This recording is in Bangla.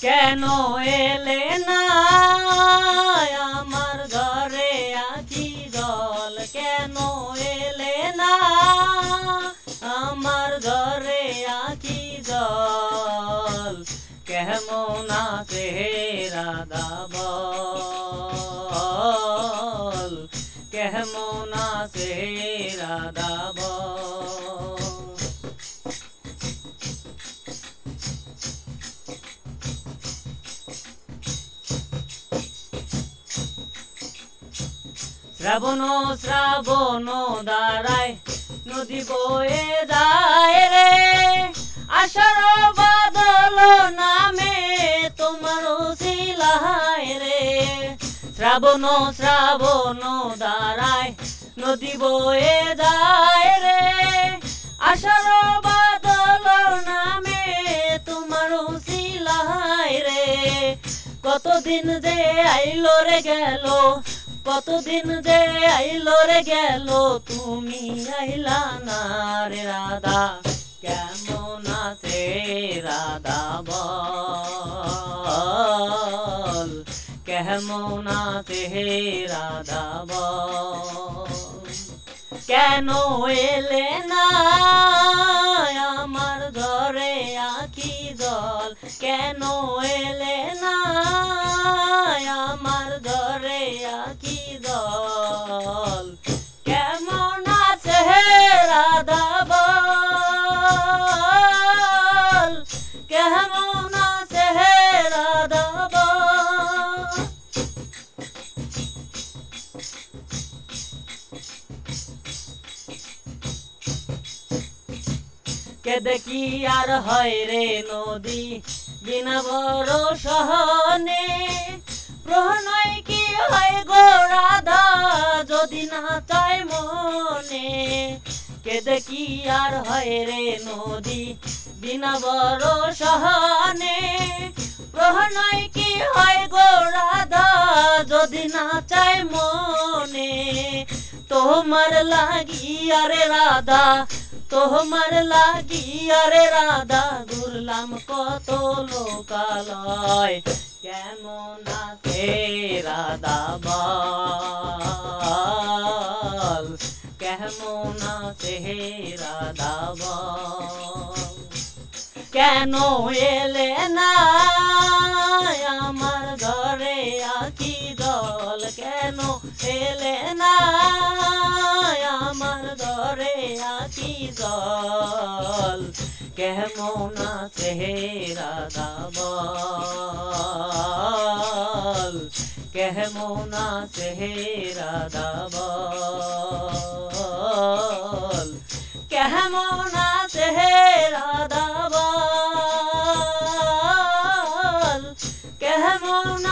কেন এলে না আমার ঘরে আখি জল, কেন এলে না আমার ঘরে আখি জল। কেমন আছে রাধা বল, কেমন আছে রাধা বল। শ্রাবণ শ্রাবণ দাঁড়ায় নদী বয়ে যায় রে, আষাঢ় বাদল নামে তোমার শিলায় রে। শ্রাবণ শ্রাবণ দাঁড়ায় নদী বয়ে যায় রে, আষাঢ় বাদল নামে তোমার শিলায় রে। কতদিন যে আইলো রে গেল, কতদিন যে আইলো রে গেল, তুমি আইলা না রে রাধা। কেমন আছে রাধা বল, কেমন আছে রাধা বল। কেন এলে না আমার ঘরে আখি জল, কেন এলে না আমার ঘরে আখি জল। কেমন আছে রাধা বল, কেমন আছে রাধা বল। কেদে কি আর হয় রে নদী বিনা বড় সহনে, প্রণয় কি হয় গো রাধা যদি না চায় মনে। কেদে কি আর হয় রে নদী বিনা বড় সহনে, প্রণয় কি হয় গো রাধা যদি না চায় মনে। তোমার লাগিয়া রে রাধা, তোমার লাগিয়া রে রাধা, ঘুরলাম কত লোকালয়। কেমন আছে রাধা বল, কেমন আছে রাধা বল। কেন এলে না আমার ঘরে আখি জল, কেন এলে না আমার ঘরে আখি জল। কেমন আছে রাধা বল, কেমন আছে রাধা বল, কেমন আছে রাধা বল, কেমন